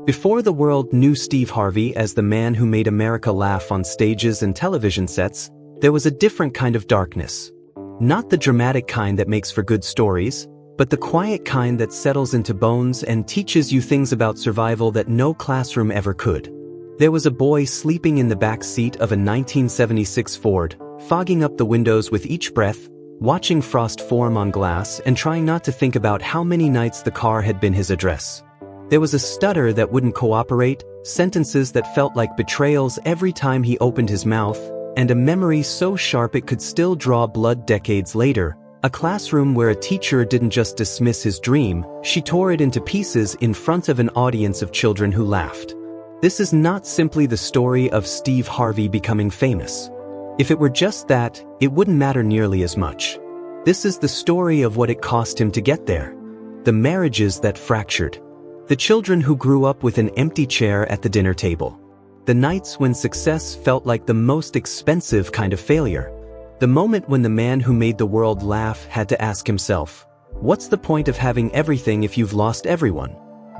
Before the world knew Steve Harvey as the man who made America laugh on stages and television sets, there was a different kind of darkness. Not the dramatic kind that makes for good stories, but the quiet kind that settles into bones and teaches you things about survival that no classroom ever could. There was a boy sleeping in the back seat of a 1976 Ford, fogging up the windows with each breath, watching frost form on glass and trying not to think about how many nights the car had been his address. There was a stutter that wouldn't cooperate, sentences that felt like betrayals every time he opened his mouth, and a memory so sharp it could still draw blood decades later. A classroom where a teacher didn't just dismiss his dream, she tore it into pieces in front of an audience of children who laughed. This is not simply the story of Steve Harvey becoming famous. If it were just that, it wouldn't matter nearly as much. This is the story of what it cost him to get there. The marriages that fractured. The children who grew up with an empty chair at the dinner table. The nights when success felt like the most expensive kind of failure. The moment when the man who made the world laugh had to ask himself, what's the point of having everything if you've lost everyone?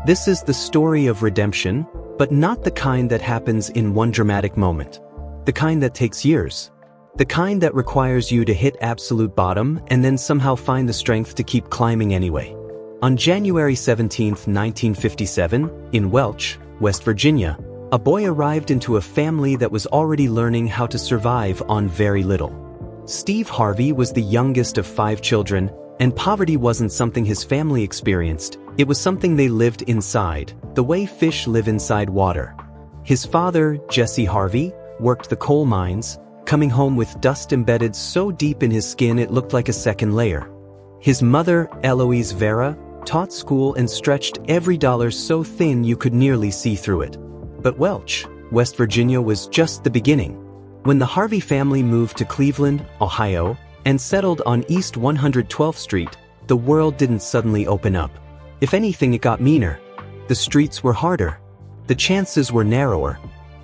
This is the story of redemption, but not the kind that happens in one dramatic moment. The kind that takes years. The kind that requires you to hit absolute bottom and then somehow find the strength to keep climbing anyway. On January 17, 1957, in Welch, West Virginia, a boy arrived into a family that was already learning how to survive on very little. Steve Harvey was the youngest of 5 children, and poverty wasn't something his family experienced, it was something they lived inside, the way fish live inside water. His father, Jesse Harvey, worked the coal mines, coming home with dust embedded so deep in his skin it looked like a second layer. His mother, Eloise Vera, taught school and stretched every dollar so thin you could nearly see through it. But Welch, West Virginia was just the beginning. When the Harvey family moved to Cleveland, Ohio, and settled on East 112th Street, the world didn't suddenly open up. If anything, it got meaner. The streets were harder. The chances were narrower.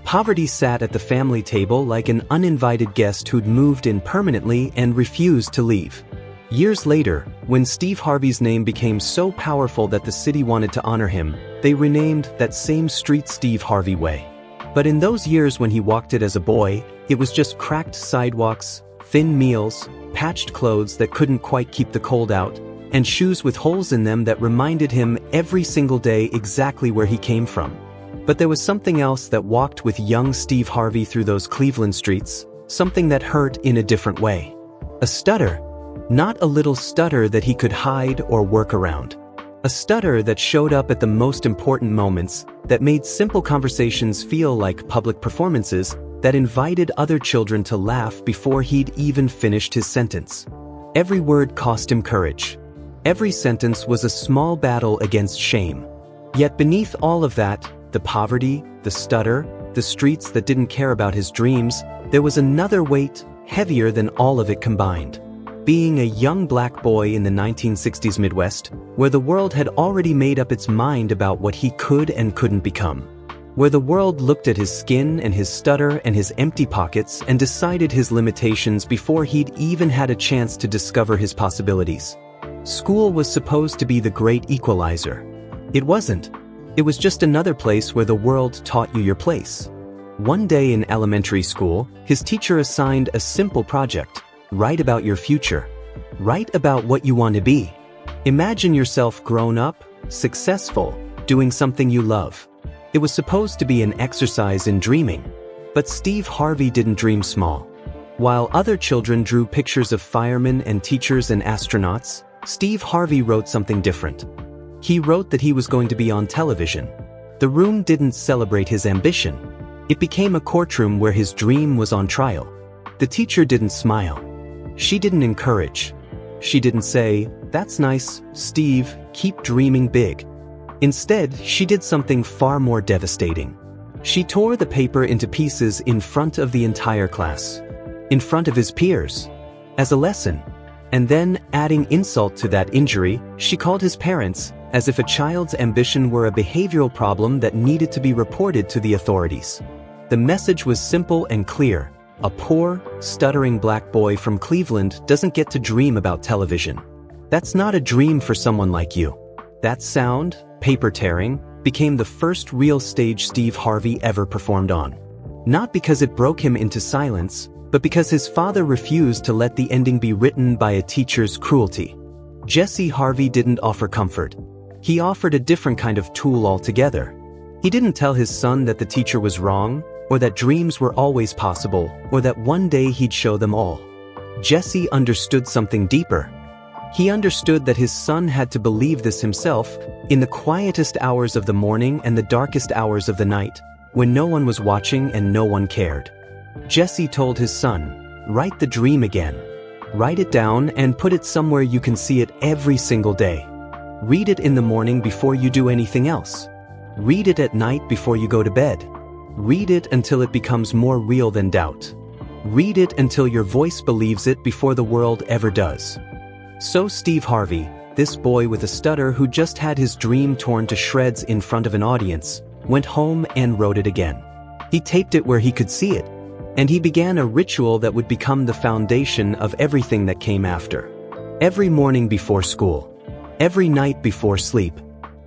Poverty sat at the family table like an uninvited guest who'd moved in permanently and refused to leave. Years later, when Steve Harvey's name became so powerful that the city wanted to honor him, they renamed that same street Steve Harvey Way. But in those years when he walked it as a boy, it was just cracked sidewalks, thin meals, patched clothes that couldn't quite keep the cold out, and shoes with holes in them that reminded him every single day exactly where he came from. But there was something else that walked with young Steve Harvey through those Cleveland streets, something that hurt in a different way. A stutter. Not a little stutter that he could hide or work around. A stutter that showed up at the most important moments, that made simple conversations feel like public performances, that invited other children to laugh before he'd even finished his sentence. Every word cost him courage. Every sentence was a small battle against shame. Yet beneath all of that, the poverty, the stutter, the streets that didn't care about his dreams, there was another weight, heavier than all of it combined. Being a young black boy in the 1960s Midwest, where the world had already made up its mind about what he could and couldn't become. Where the world looked at his skin and his stutter and his empty pockets and decided his limitations before he'd even had a chance to discover his possibilities. School was supposed to be the great equalizer. It wasn't. It was just another place where the world taught you your place. One day in elementary school, his teacher assigned a simple project. Write about your future. Write about what you want to be. Imagine yourself grown up, successful, doing something you love. It was supposed to be an exercise in dreaming. But Steve Harvey didn't dream small. While other children drew pictures of firemen and teachers and astronauts, Steve Harvey wrote something different. He wrote that he was going to be on television. The room didn't celebrate his ambition. It became a courtroom where his dream was on trial. The teacher didn't smile. She didn't encourage. She didn't say, "That's nice, Steve, keep dreaming big." Instead, she did something far more devastating. She tore the paper into pieces in front of the entire class. In front of his peers. As a lesson. And then, adding insult to that injury, she called his parents, as if a child's ambition were a behavioral problem that needed to be reported to the authorities. The message was simple and clear. A poor, stuttering black boy from Cleveland doesn't get to dream about television. That's not a dream for someone like you. That sound, paper tearing, became the first real stage Steve Harvey ever performed on. Not because it broke him into silence, but because his father refused to let the ending be written by a teacher's cruelty. Jesse Harvey didn't offer comfort. He offered a different kind of tool altogether. He didn't tell his son that the teacher was wrong, or that dreams were always possible, or that one day he'd show them all. Jesse understood something deeper. He understood that his son had to believe this himself, in the quietest hours of the morning and the darkest hours of the night, when no one was watching and no one cared. Jesse told his son, "Write the dream again. Write it down and put it somewhere you can see it every single day. Read it in the morning before you do anything else. Read it at night before you go to bed. Read it until it becomes more real than doubt. Read it until your voice believes it before the world ever does." So Steve Harvey, this boy with a stutter who just had his dream torn to shreds in front of an audience, went home and wrote it again. He taped it where he could see it, and he began a ritual that would become the foundation of everything that came after. Every morning before school, every night before sleep,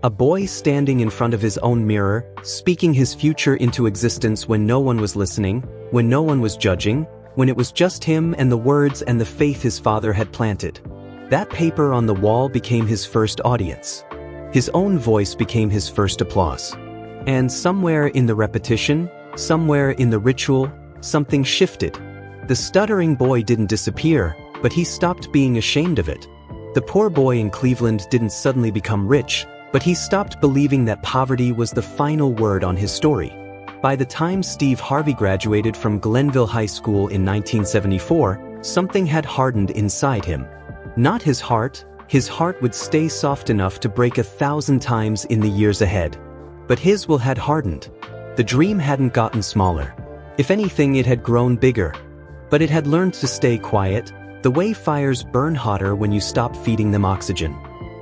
a boy standing in front of his own mirror, speaking his future into existence when no one was listening, when no one was judging, when it was just him and the words and the faith his father had planted. That paper on the wall became his first audience. His own voice became his first applause. And somewhere in the repetition, somewhere in the ritual, something shifted. The stuttering boy didn't disappear, but he stopped being ashamed of it. The poor boy in Cleveland didn't suddenly become rich, but he stopped believing that poverty was the final word on his story. By the time Steve Harvey graduated from Glenville High School in 1974, something had hardened inside him. Not his heart would stay soft enough to break 1,000 times in the years ahead. But his will had hardened. The dream hadn't gotten smaller. If anything, it had grown bigger. But it had learned to stay quiet, the way fires burn hotter when you stop feeding them oxygen.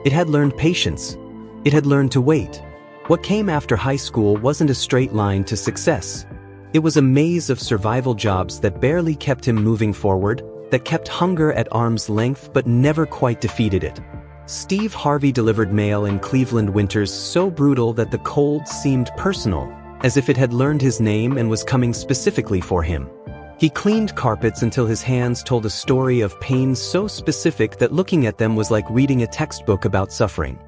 It had learned patience. It had learned to wait. What came after high school wasn't a straight line to success. It was a maze of survival jobs that barely kept him moving forward, that kept hunger at arm's length but never quite defeated it. Steve Harvey delivered mail in Cleveland winters so brutal that the cold seemed personal, as if it had learned his name and was coming specifically for him. He cleaned carpets until his hands told a story of pain so specific that looking at them was like reading a textbook about suffering.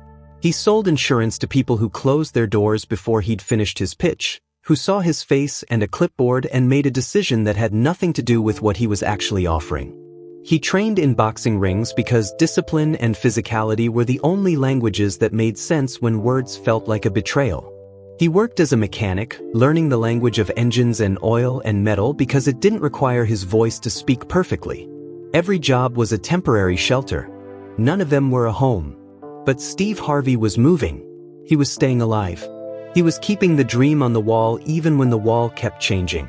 He sold insurance to people who closed their doors before he'd finished his pitch, who saw his face and a clipboard and made a decision that had nothing to do with what he was actually offering. He trained in boxing rings because discipline and physicality were the only languages that made sense when words felt like a betrayal. He worked as a mechanic, learning the language of engines and oil and metal because it didn't require his voice to speak perfectly. Every job was a temporary shelter. None of them were a home. But Steve Harvey was moving. He was staying alive. He was keeping the dream on the wall even when the wall kept changing.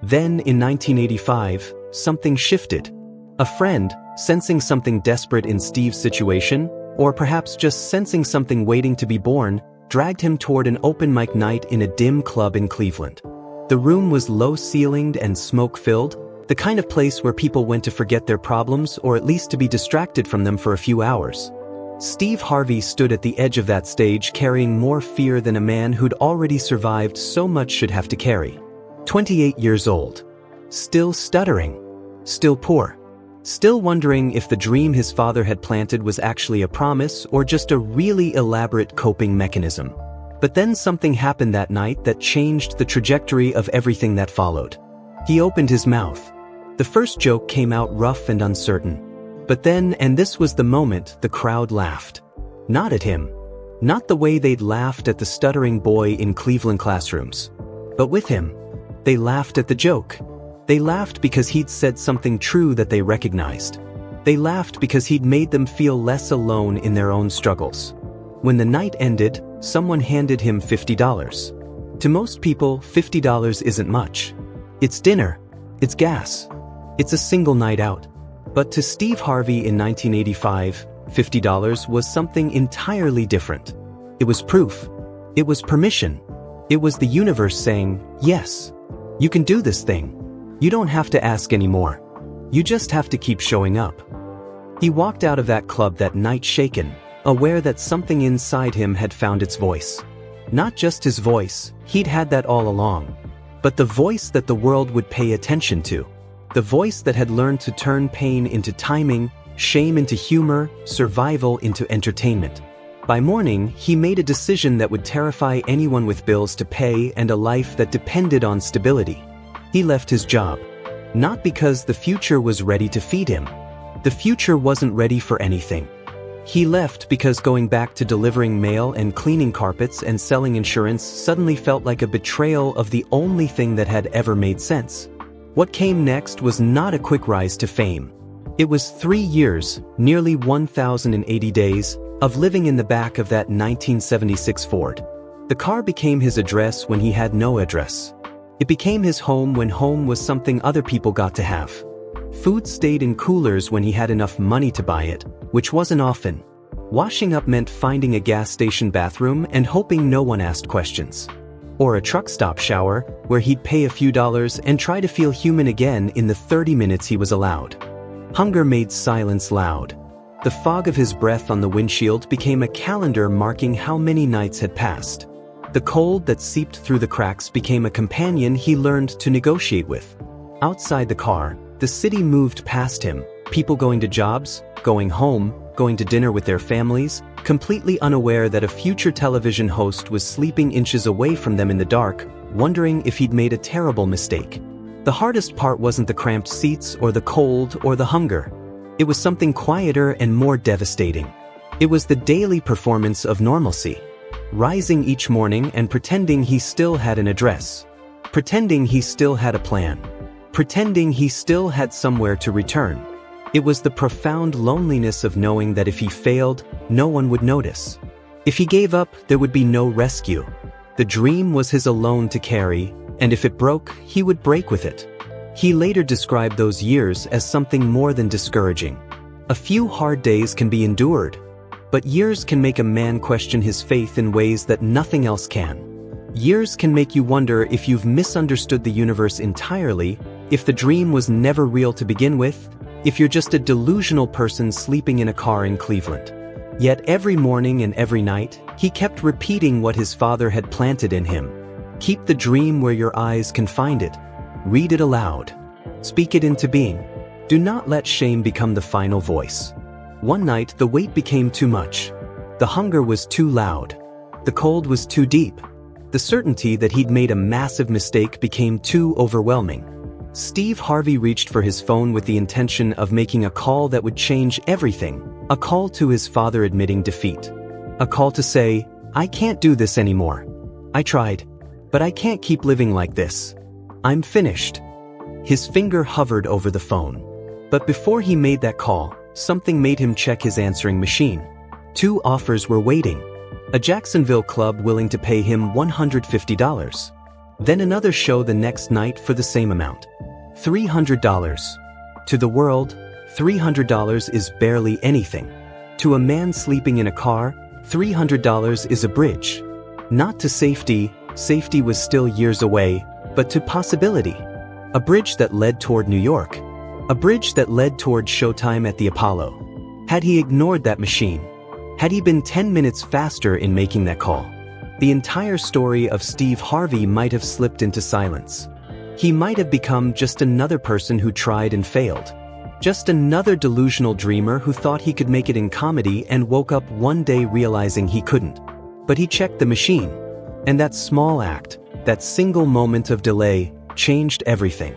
Then, in 1985, something shifted. A friend, sensing something desperate in Steve's situation, or perhaps just sensing something waiting to be born, dragged him toward an open mic night in a dim club in Cleveland. The room was low-ceilinged and smoke-filled, the kind of place where people went to forget their problems or at least to be distracted from them for a few hours. Steve Harvey stood at the edge of that stage carrying more fear than a man who'd already survived so much should have to carry. 28 years old. Still stuttering. Still poor. Still wondering if the dream his father had planted was actually a promise or just a really elaborate coping mechanism. But then something happened that night that changed the trajectory of everything that followed. He opened his mouth. The first joke came out rough and uncertain. But then, and this was the moment, the crowd laughed. Not at him. Not the way they'd laughed at the stuttering boy in Cleveland classrooms. But with him. They laughed at the joke. They laughed because he'd said something true that they recognized. They laughed because he'd made them feel less alone in their own struggles. When the night ended, someone handed him $50. To most people, $50 isn't much. It's dinner. It's gas. It's a single night out. But to Steve Harvey in 1985, $50 was something entirely different. It was proof. It was permission. It was the universe saying, yes, you can do this thing. You don't have to ask anymore. You just have to keep showing up. He walked out of that club that night shaken, aware that something inside him had found its voice. Not just his voice, he'd had that all along. But the voice that the world would pay attention to. The voice that had learned to turn pain into timing, shame into humor, survival into entertainment. By morning, he made a decision that would terrify anyone with bills to pay and a life that depended on stability. He left his job. Not because the future was ready to feed him. The future wasn't ready for anything. He left because going back to delivering mail and cleaning carpets and selling insurance suddenly felt like a betrayal of the only thing that had ever made sense. What came next was not a quick rise to fame. It was 3 years, nearly 1,080 days, of living in the back of that 1976 Ford. The car became his address when he had no address. It became his home when home was something other people got to have. Food stayed in coolers when he had enough money to buy it, which wasn't often. Washing up meant finding a gas station bathroom and hoping no one asked questions. Or a truck stop shower, where he'd pay a few dollars and try to feel human again in the 30 minutes he was allowed. Hunger made silence loud. The fog of his breath on the windshield became a calendar marking how many nights had passed. The cold that seeped through the cracks became a companion he learned to negotiate with. Outside the car, the city moved past him, people going to jobs, going home, going to dinner with their families, completely unaware that a future television host was sleeping inches away from them in the dark, wondering if he'd made a terrible mistake. The hardest part wasn't the cramped seats or the cold or the hunger. It was something quieter and more devastating. It was the daily performance of normalcy. Rising each morning and pretending he still had an address. Pretending he still had a plan. Pretending he still had somewhere to return. It was the profound loneliness of knowing that if he failed, no one would notice. If he gave up, there would be no rescue. The dream was his alone to carry, and if it broke, he would break with it. He later described those years as something more than discouraging. A few hard days can be endured, but years can make a man question his faith in ways that nothing else can. Years can make you wonder if you've misunderstood the universe entirely, if the dream was never real to begin with, if you're just a delusional person sleeping in a car in Cleveland. Yet every morning and every night, he kept repeating what his father had planted in him. Keep the dream where your eyes can find it. Read it aloud. Speak it into being. Do not let shame become the final voice. One night, the weight became too much. The hunger was too loud. The cold was too deep. The certainty that he'd made a massive mistake became too overwhelming. Steve Harvey reached for his phone with the intention of making a call that would change everything, a call to his father admitting defeat. A call to say, "I can't do this anymore. I tried, but I can't keep living like this. I'm finished." His finger hovered over the phone. But before he made that call, something made him check his answering machine. 2 offers were waiting. A Jacksonville club willing to pay him $150. Then another show the next night for the same amount. $300. To the world, $300 is barely anything. To a man sleeping in a car, $300 is a bridge. Not to safety, safety was still years away, but to possibility. A bridge that led toward New York. A bridge that led toward showtime at the Apollo. Had he ignored that machine? Had he been 10 minutes faster in making that call? The entire story of Steve Harvey might have slipped into silence. He might have become just another person who tried and failed. Just another delusional dreamer who thought he could make it in comedy and woke up one day realizing he couldn't. But he checked the machine. And that small act, that single moment of delay, changed everything.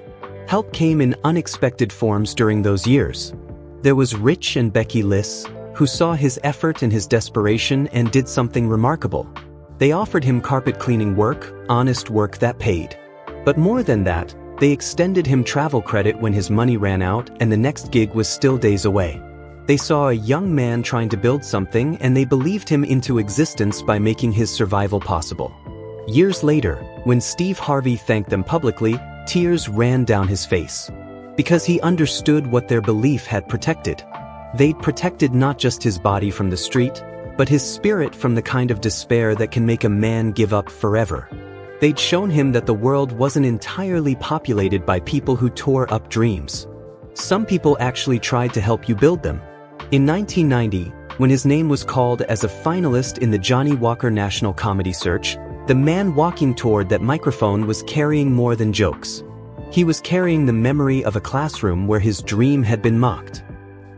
Help came in unexpected forms during those years. There was Rich and Becky Liss, who saw his effort and his desperation and did something remarkable. They offered him carpet cleaning work, honest work that paid. But more than that, they extended him travel credit when his money ran out and the next gig was still days away. They saw a young man trying to build something and they believed him into existence by making his survival possible. Years later, when Steve Harvey thanked them publicly, tears ran down his face. Because he understood what their belief had protected. They'd protected not just his body from the street, but his spirit from the kind of despair that can make a man give up forever. They'd shown him that the world wasn't entirely populated by people who tore up dreams. Some people actually tried to help you build them. In 1990, When his name was called as a finalist in the Johnny Walker National Comedy Search, the man walking toward that microphone was carrying more than jokes. He was carrying the memory of a classroom where his dream had been mocked.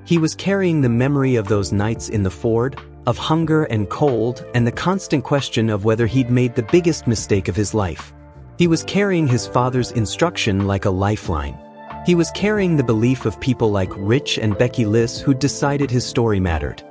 He was carrying the memory of those nights in the Ford, of hunger and cold, and the constant question of whether he'd made the biggest mistake of his life. He was carrying his father's instruction like a lifeline. He was carrying the belief of people like Rich and Becky Liss who'd decided his story mattered.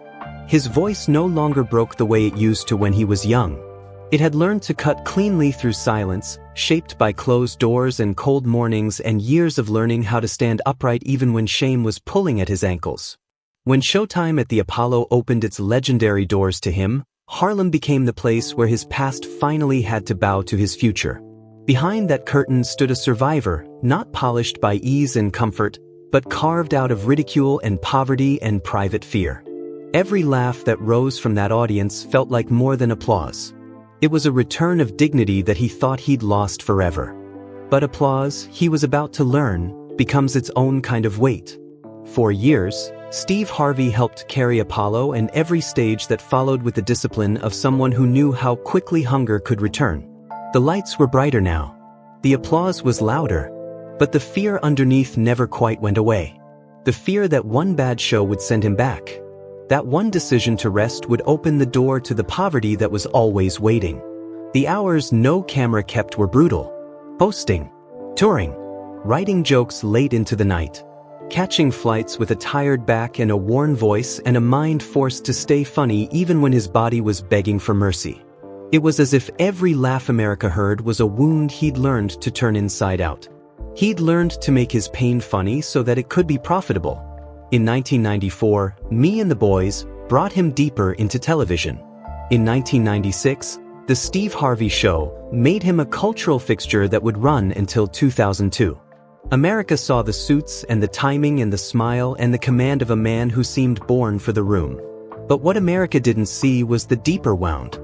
His voice no longer broke the way it used to when he was young. It had learned to cut cleanly through silence, shaped by closed doors and cold mornings and years of learning how to stand upright even when shame was pulling at his ankles. When Showtime at the Apollo opened its legendary doors to him, Harlem became the place where his past finally had to bow to his future. Behind that curtain stood a survivor, not polished by ease and comfort, but carved out of ridicule and poverty and private fear. Every laugh that rose from that audience felt like more than applause. It was a return of dignity that he thought he'd lost forever. But applause, he was about to learn, becomes its own kind of weight. For years, Steve Harvey helped carry Apollo and every stage that followed with the discipline of someone who knew how quickly hunger could return. The lights were brighter now. The applause was louder. But the fear underneath never quite went away. The fear that one bad show would send him back. That one decision to rest would open the door to the poverty that was always waiting. The hours no camera kept were brutal. Hosting, touring, writing jokes late into the night, catching flights with a tired back and a worn voice and a mind forced to stay funny even when his body was begging for mercy. It was as if every laugh America heard was a wound he'd learned to turn inside out. He'd learned to make his pain funny so that it could be profitable. In 1994, Me and the Boys brought him deeper into television. In 1996, The Steve Harvey Show made him a cultural fixture that would run until 2002. America saw the suits and the timing and the smile and the command of a man who seemed born for the room. But what America didn't see was the deeper wound.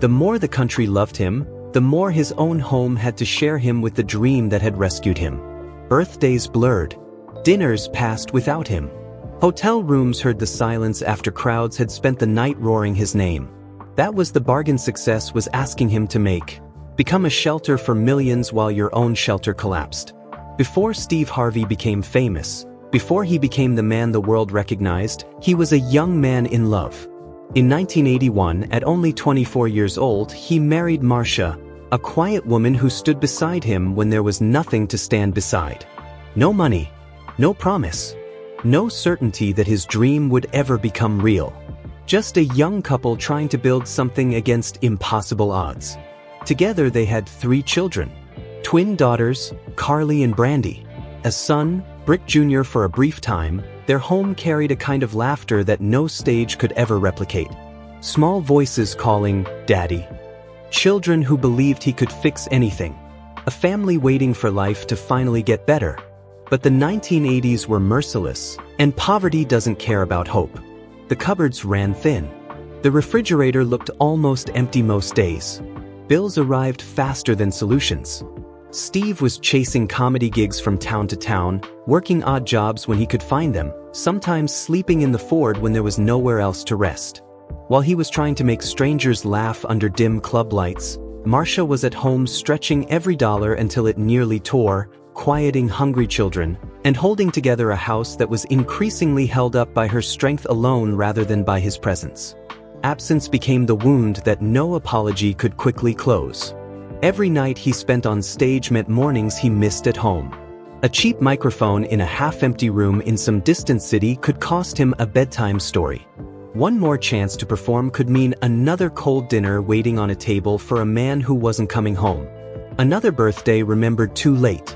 The more the country loved him, the more his own home had to share him with the dream that had rescued him. Birthdays blurred. Dinners passed without him. Hotel rooms heard the silence after crowds had spent the night roaring his name. That was the bargain success was asking him to make. Become a shelter for millions while your own shelter collapsed. Before Steve Harvey became famous, before he became the man the world recognized, he was a young man in love. In 1981, at only 24 years old, he married Marcia, a quiet woman who stood beside him when there was nothing to stand beside. No money, no promise. No certainty that his dream would ever become real. Just a young couple trying to build something against impossible odds. Together they had 3 children. Twin daughters, Carly and Brandy. A son, Brick Jr. For a brief time, their home carried a kind of laughter that no stage could ever replicate. Small voices calling, "Daddy." Children who believed he could fix anything. A family waiting for life to finally get better. But the 1980s were merciless, and poverty doesn't care about hope. The cupboards ran thin. The refrigerator looked almost empty most days. Bills arrived faster than solutions. Steve was chasing comedy gigs from town to town, working odd jobs when he could find them, sometimes sleeping in the Ford when there was nowhere else to rest. While he was trying to make strangers laugh under dim club lights, Marcia was at home stretching every dollar until it nearly tore, quieting hungry children, and holding together a house that was increasingly held up by her strength alone rather than by his presence. Absence became the wound that no apology could quickly close. Every night he spent on stage meant mornings he missed at home. A cheap microphone in a half-empty room in some distant city could cost him a bedtime story. One more chance to perform could mean another cold dinner waiting on a table for a man who wasn't coming home. Another birthday remembered too late.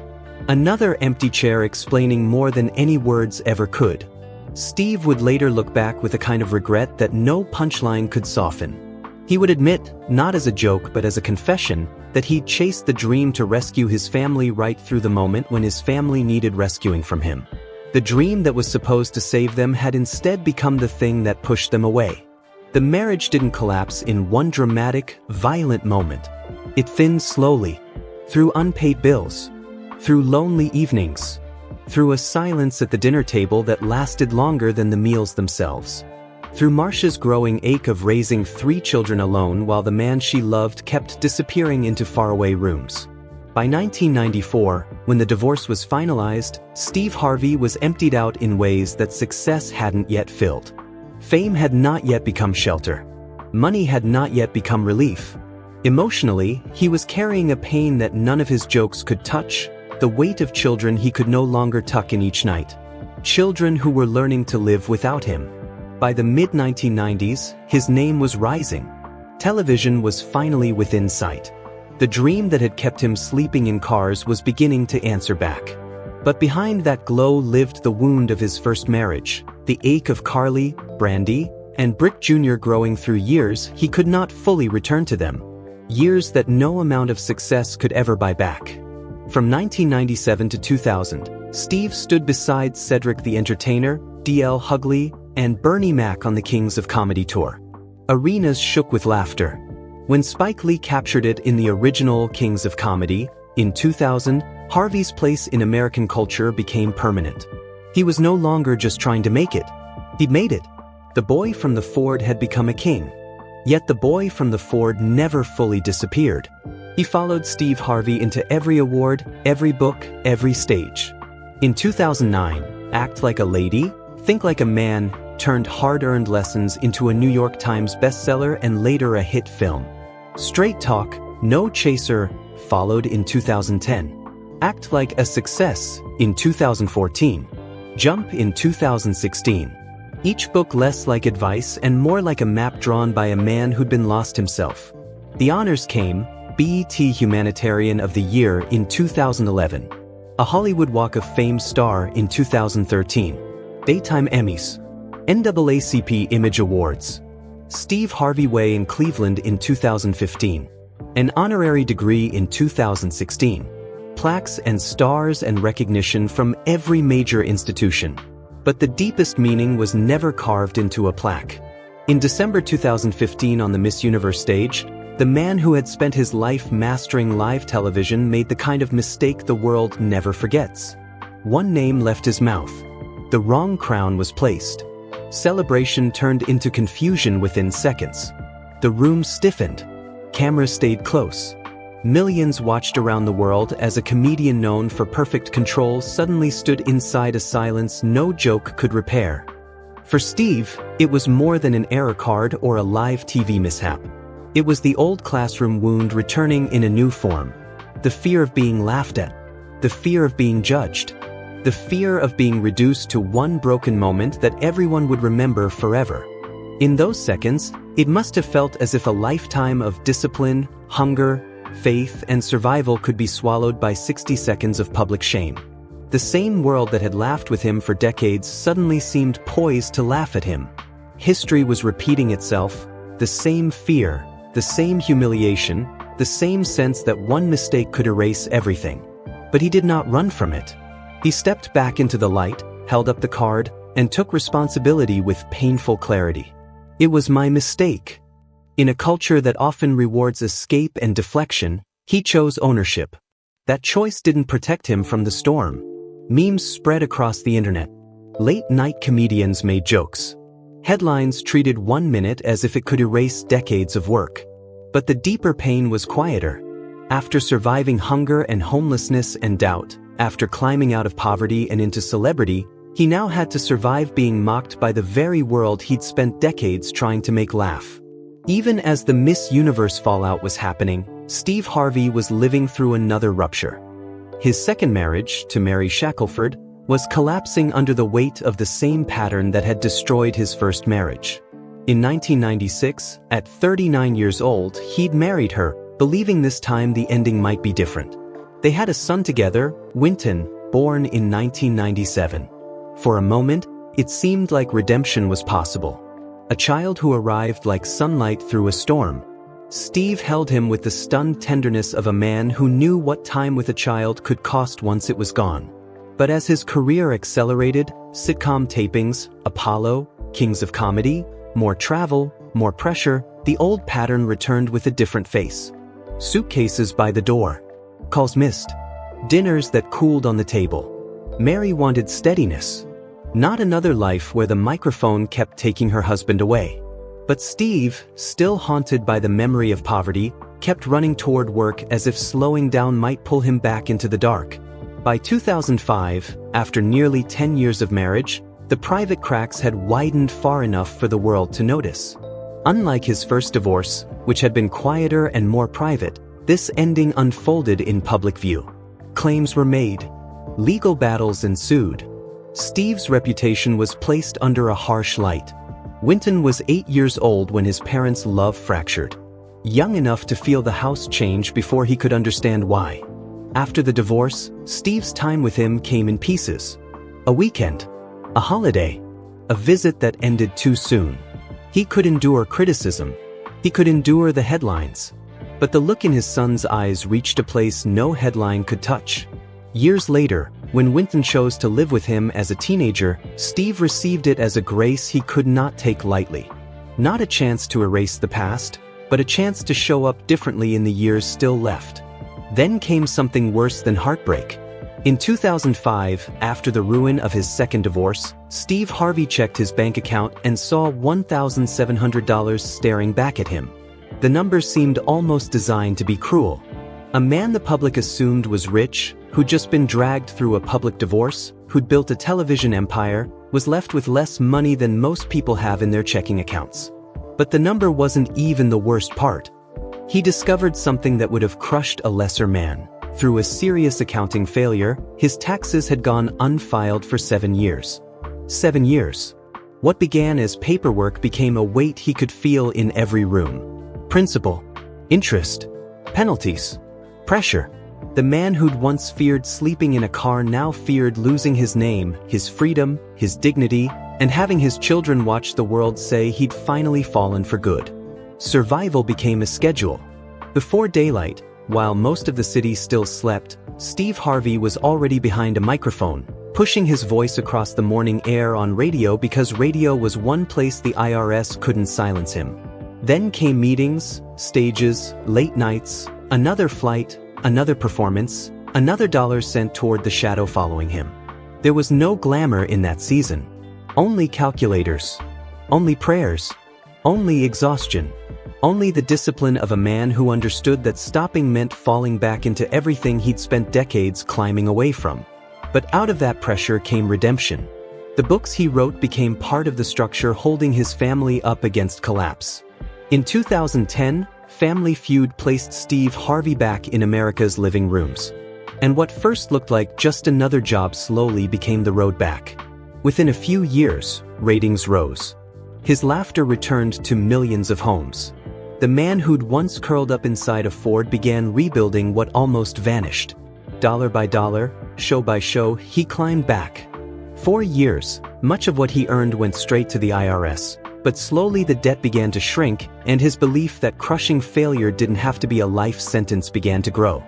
Another empty chair explaining more than any words ever could. Steve would later look back with a kind of regret that no punchline could soften. He would admit, not as a joke but as a confession, that he'd chased the dream to rescue his family right through the moment when his family needed rescuing from him. The dream that was supposed to save them had instead become the thing that pushed them away. The marriage didn't collapse in one dramatic, violent moment. It thinned slowly, through unpaid bills, through lonely evenings, through a silence at the dinner table that lasted longer than the meals themselves. through Marcia's growing ache of raising 3 children alone while the man she loved kept disappearing into faraway rooms. By 1994, when the divorce was finalized, Steve Harvey was emptied out in ways that success hadn't yet filled. Fame had not yet become shelter. Money had not yet become relief. Emotionally, he was carrying a pain that none of his jokes could touch, the weight of children he could no longer tuck in each night. Children who were learning to live without him. By the mid-1990s, his name was rising. Television was finally within sight. The dream that had kept him sleeping in cars was beginning to answer back. But behind that glow lived the wound of his first marriage, the ache of Carly, Brandy, and Brick Jr. growing through years he could not fully return to them. Years that no amount of success could ever buy back. From 1997 to 2000, Steve stood beside Cedric the Entertainer, D.L. Hughley, and Bernie Mac on the Kings of Comedy tour. Arenas shook with laughter. When Spike Lee captured it in the original Kings of Comedy, in 2000, Harvey's place in American culture became permanent. He was no longer just trying to make it. He'd made it. The boy from the Ford had become a king. Yet the boy from the Ford never fully disappeared. He followed Steve Harvey into every award, every book, every stage. In 2009, Act Like a Lady, Think Like a Man turned hard-earned lessons into a New York Times bestseller and later a hit film. Straight Talk, No Chaser followed in 2010. Act Like a Success in 2014. Jump in 2016. Each book less like advice and more like a map drawn by a man who'd been lost himself. The honors came, BET Humanitarian of the Year in 2011. A Hollywood Walk of Fame star in 2013. Daytime Emmys. NAACP Image Awards. Steve Harvey Way in Cleveland in 2015. An honorary degree in 2016. Plaques and stars and recognition from every major institution. But the deepest meaning was never carved into a plaque. In December 2015 on the Miss Universe stage, the man who had spent his life mastering live television made the kind of mistake the world never forgets. One name left his mouth. The wrong crown was placed. Celebration turned into confusion within seconds. The room stiffened. Cameras stayed close. Millions watched around the world as a comedian known for perfect control suddenly stood inside a silence no joke could repair. For Steve, it was more than an error card or a live TV mishap. It was the old classroom wound returning in a new form. The fear of being laughed at. The fear of being judged. The fear of being reduced to one broken moment that everyone would remember forever. In those seconds, it must have felt as if a lifetime of discipline, hunger, faith, and survival could be swallowed by 60 seconds of public shame. The same world that had laughed with him for decades suddenly seemed poised to laugh at him. History was repeating itself, the same fear, the same humiliation, the same sense that one mistake could erase everything. But he did not run from it. He stepped back into the light, held up the card, and took responsibility with painful clarity. It was my mistake. In a culture that often rewards escape and deflection, he chose ownership. That choice didn't protect him from the storm. Memes spread across the internet. Late-night comedians made jokes. Headlines treated 1 minute as if it could erase decades of work. But the deeper pain was quieter. After surviving hunger and homelessness and doubt, after climbing out of poverty and into celebrity, he now had to survive being mocked by the very world he'd spent decades trying to make laugh. Even as the Miss Universe fallout was happening, Steve Harvey was living through another rupture. His second marriage, to Mary Shackelford, was collapsing under the weight of the same pattern that had destroyed his first marriage. In 1996, at 39 years old, he'd married her, believing this time the ending might be different. They had a son together, Winton, born in 1997. For a moment, it seemed like redemption was possible. A child who arrived like sunlight through a storm. Steve held him with the stunned tenderness of a man who knew what time with a child could cost once it was gone. But as his career accelerated, sitcom tapings, Apollo, Kings of Comedy, more travel, more pressure, the old pattern returned with a different face. Suitcases by the door. Calls missed. Dinners that cooled on the table. Mary wanted steadiness. Not another life where the microphone kept taking her husband away. But Steve, still haunted by the memory of poverty, kept running toward work as if slowing down might pull him back into the dark. By 2005, after nearly 10 years of marriage, the private cracks had widened far enough for the world to notice. Unlike his first divorce, which had been quieter and more private, this ending unfolded in public view. Claims were made. Legal battles ensued. Steve's reputation was placed under a harsh light. Winton was 8 years old when his parents' love fractured. Young enough to feel the house change before he could understand why. After the divorce, Steve's time with him came in pieces. A weekend. A holiday. A visit that ended too soon. He could endure criticism. He could endure the headlines. But the look in his son's eyes reached a place no headline could touch. Years later, when Winton chose to live with him as a teenager, Steve received it as a grace he could not take lightly. Not a chance to erase the past, but a chance to show up differently in the years still left. Then came something worse than heartbreak. In 2005, after the ruin of his second divorce, Steve Harvey checked his bank account and saw $1,700 staring back at him. The number seemed almost designed to be cruel. A man the public assumed was rich, who'd just been dragged through a public divorce, who'd built a television empire, was left with less money than most people have in their checking accounts. But the number wasn't even the worst part. He discovered something that would have crushed a lesser man. Through a serious accounting failure, his taxes had gone unfiled for 7 years. 7 years. What began as paperwork became a weight he could feel in every room. Principal. Interest. Penalties. Pressure. The man who'd once feared sleeping in a car now feared losing his name, his freedom, his dignity, and having his children watch the world say he'd finally fallen for good. Survival became a schedule. Before daylight, while most of the city still slept, Steve Harvey was already behind a microphone, pushing his voice across the morning air on radio because radio was one place the IRS couldn't silence him. Then came meetings, stages, late nights, another flight, another performance, another dollar sent toward the shadow following him. There was no glamour in that season. Only calculators. Only prayers. Only exhaustion. Only the discipline of a man who understood that stopping meant falling back into everything he'd spent decades climbing away from. But out of that pressure came redemption. The books he wrote became part of the structure holding his family up against collapse. In 2010, Family Feud placed Steve Harvey back in America's living rooms. And what first looked like just another job slowly became the road back. Within a few years, ratings rose. His laughter returned to millions of homes. The man who'd once curled up inside a Ford began rebuilding what almost vanished. Dollar by dollar, show by show, he climbed back. 4 years, much of what he earned went straight to the IRS. But slowly the debt began to shrink, and his belief that crushing failure didn't have to be a life sentence began to grow.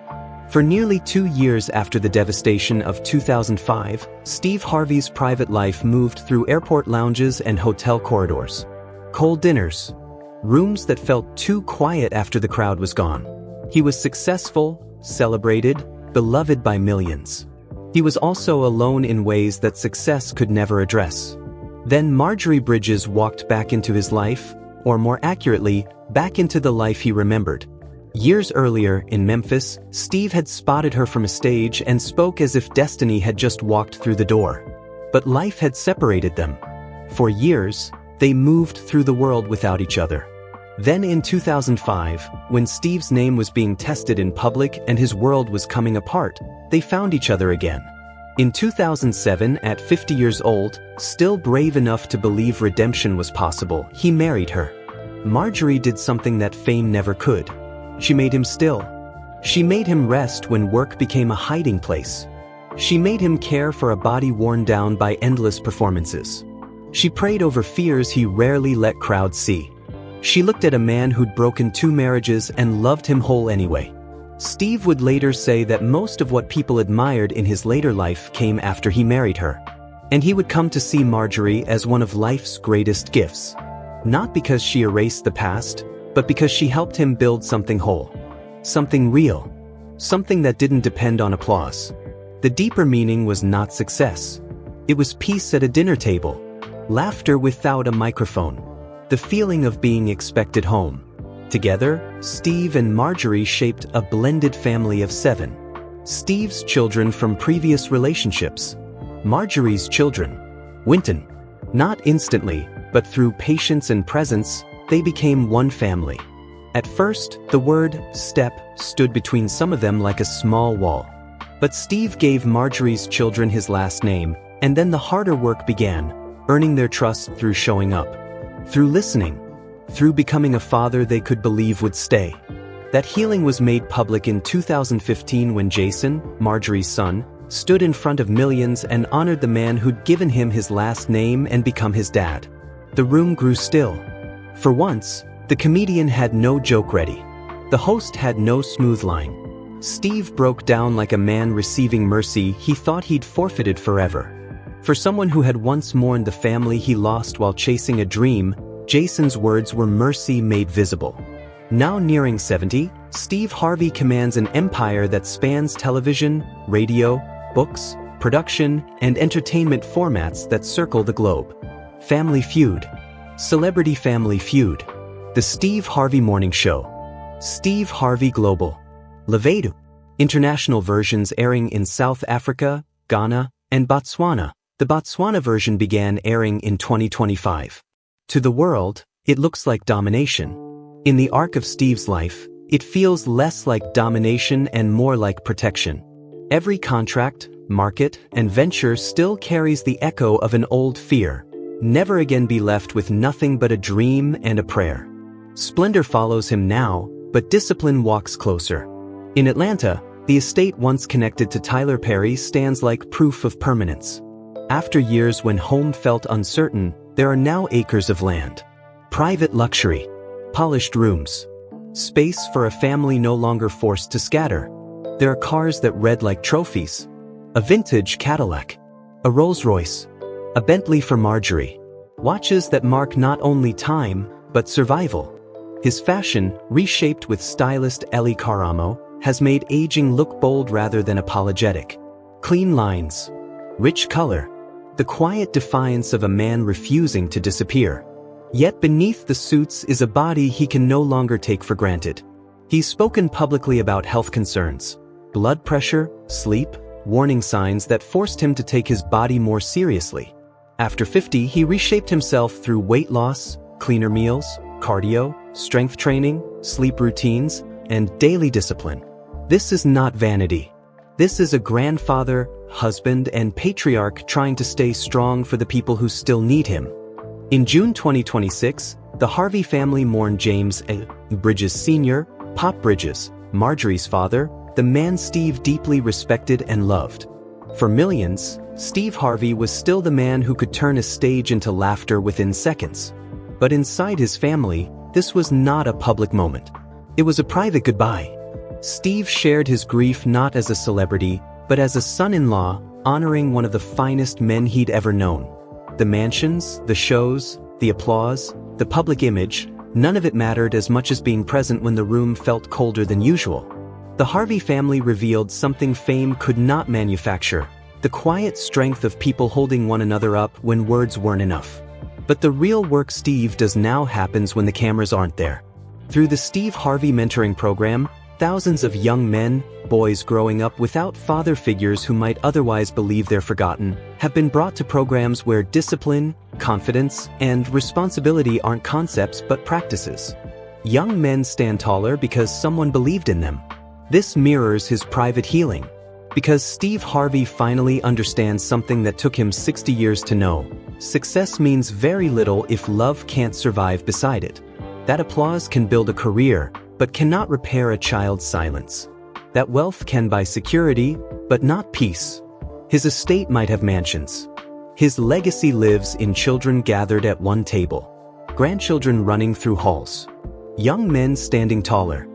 For nearly 2 years after the devastation of 2005, Steve Harvey's private life moved through airport lounges and hotel corridors. Cold dinners. Rooms that felt too quiet after the crowd was gone. He was successful, celebrated, beloved by millions. He was also alone in ways that success could never address. Then Marjorie Bridges walked back into his life, or more accurately, back into the life he remembered. Years earlier, in Memphis, Steve had spotted her from a stage and spoke as if destiny had just walked through the door. But life had separated them. For years, they moved through the world without each other. Then in 2005, when Steve's name was being tested in public and his world was coming apart, they found each other again. In 2007, at 50 years old, still brave enough to believe redemption was possible, he married her. Marjorie did something that fame never could. She made him still. She made him rest when work became a hiding place. She made him care for a body worn down by endless performances. She prayed over fears he rarely let crowds see. She looked at a man who'd broken 2 marriages and loved him whole anyway. Steve would later say that most of what people admired in his later life came after he married her. And he would come to see Marjorie as one of life's greatest gifts. Not because she erased the past, but because she helped him build something whole. Something real. Something that didn't depend on applause. The deeper meaning was not success. It was peace at a dinner table. Laughter without a microphone. The feeling of being expected home. Together, Steve and Marjorie shaped a blended family of 7. Steve's children from previous relationships. Marjorie's children. Winton. Not instantly, but through patience and presence, they became one family. At first, the word step stood between some of them like a small wall. But Steve gave Marjorie's children his last name, and then the harder work began, earning their trust through showing up. Through listening. Through becoming a father they could believe would stay. That healing was made public in 2015 when Jason, Marjorie's son, stood in front of millions and honored the man who'd given him his last name and become his dad. The room grew still. For once, the comedian had no joke ready. The host had no smooth line. Steve broke down like a man receiving mercy he thought he'd forfeited forever. For someone who had once mourned the family he lost while chasing a dream, Jason's words were mercy made visible. Now nearing 70, Steve Harvey commands an empire that spans television, radio, books, production, and entertainment formats that circle the globe. Family Feud. Celebrity Family Feud. The Steve Harvey Morning Show. Steve Harvey Global. Levedu. International versions airing in South Africa, Ghana, and Botswana. The Botswana version began airing in 2025. To the world, it looks like domination. In the arc of Steve's life, it feels less like domination and more like protection. Every contract, market, and venture still carries the echo of an old fear. Never again be left with nothing but a dream and a prayer. Splendor follows him now, but discipline walks closer. In Atlanta, the estate once connected to Tyler Perry stands like proof of permanence. After years when home felt uncertain, there are now acres of land. Private luxury. Polished rooms. Space for a family no longer forced to scatter. There are cars that read like trophies. A vintage Cadillac. A Rolls-Royce. A Bentley for Marjorie. Watches that mark not only time, but survival. His fashion, reshaped with stylist Ellie Caramo, has made aging look bold rather than apologetic. Clean lines. Rich color. The quiet defiance of a man refusing to disappear. Yet beneath the suits is a body he can no longer take for granted. He's spoken publicly about health concerns. Blood pressure, sleep, warning signs that forced him to take his body more seriously. After 50, he reshaped himself through weight loss, cleaner meals, cardio, strength training, sleep routines, and daily discipline. This is not vanity. This is a grandfather, husband, and patriarch trying to stay strong for the people who still need him. In June 2026, the Harvey family mourned James A. Bridges Sr., Pop Bridges, Marjorie's father, the man Steve deeply respected and loved. For millions, Steve Harvey was still the man who could turn a stage into laughter within seconds. But inside his family, this was not a public moment. It was a private goodbye. Steve shared his grief not as a celebrity, but as a son-in-law, honoring one of the finest men he'd ever known. The mansions, the shows, the applause, the public image, none of it mattered as much as being present when the room felt colder than usual. The Harvey family revealed something fame could not manufacture, the quiet strength of people holding one another up when words weren't enough. But the real work Steve does now happens when the cameras aren't there. Through the Steve Harvey Mentoring Program, thousands of young men, boys growing up without father figures who might otherwise believe they're forgotten, have been brought to programs where discipline, confidence, and responsibility aren't concepts but practices. Young men stand taller because someone believed in them. This mirrors his private healing. Because Steve Harvey finally understands something that took him 60 years to know. Success means very little if love can't survive beside it. That applause can build a career, but cannot repair a child's silence. That wealth can buy security, but not peace. His estate might have mansions. His legacy lives in children gathered at one table. Grandchildren running through halls. Young men standing taller.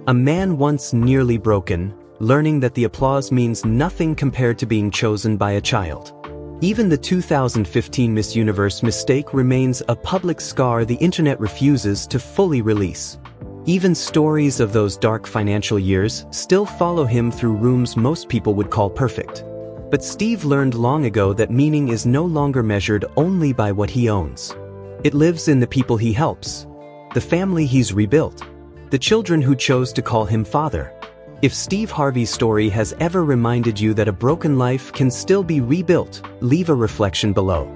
A man once nearly broken, learning that the applause means nothing compared to being chosen by a child. Even the 2015 Miss Universe mistake remains a public scar the internet refuses to fully release. Even stories of those dark financial years still follow him through rooms most people would call perfect. But Steve learned long ago that meaning is no longer measured only by what he owns. It lives in the people he helps, the family he's rebuilt, the children who chose to call him father. If Steve Harvey's story has ever reminded you that a broken life can still be rebuilt, leave a reflection below.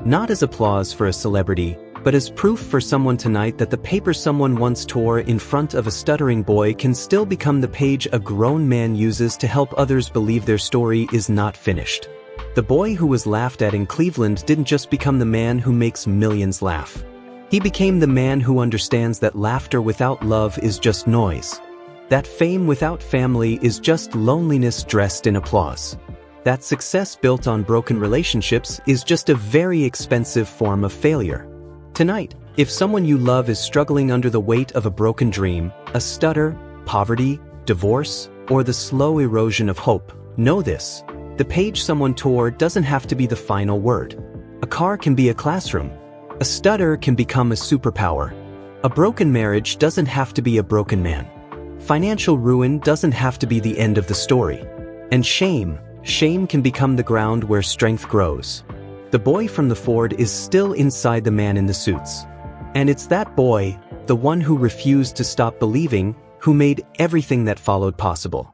Not as applause for a celebrity, but as proof for someone tonight that the paper someone once tore in front of a stuttering boy can still become the page a grown man uses to help others believe their story is not finished. The boy who was laughed at in Cleveland didn't just become the man who makes millions laugh. He became the man who understands that laughter without love is just noise. That fame without family is just loneliness dressed in applause. That success built on broken relationships is just a very expensive form of failure. Tonight, if someone you love is struggling under the weight of a broken dream, a stutter, poverty, divorce, or the slow erosion of hope, know this: the page someone tore doesn't have to be the final word. A car can be a classroom. A stutter can become a superpower. A broken marriage doesn't have to be a broken man. Financial ruin doesn't have to be the end of the story. And shame can become the ground where strength grows. The boy from the Ford is still inside the man in the suits. And it's that boy, the one who refused to stop believing, who made everything that followed possible.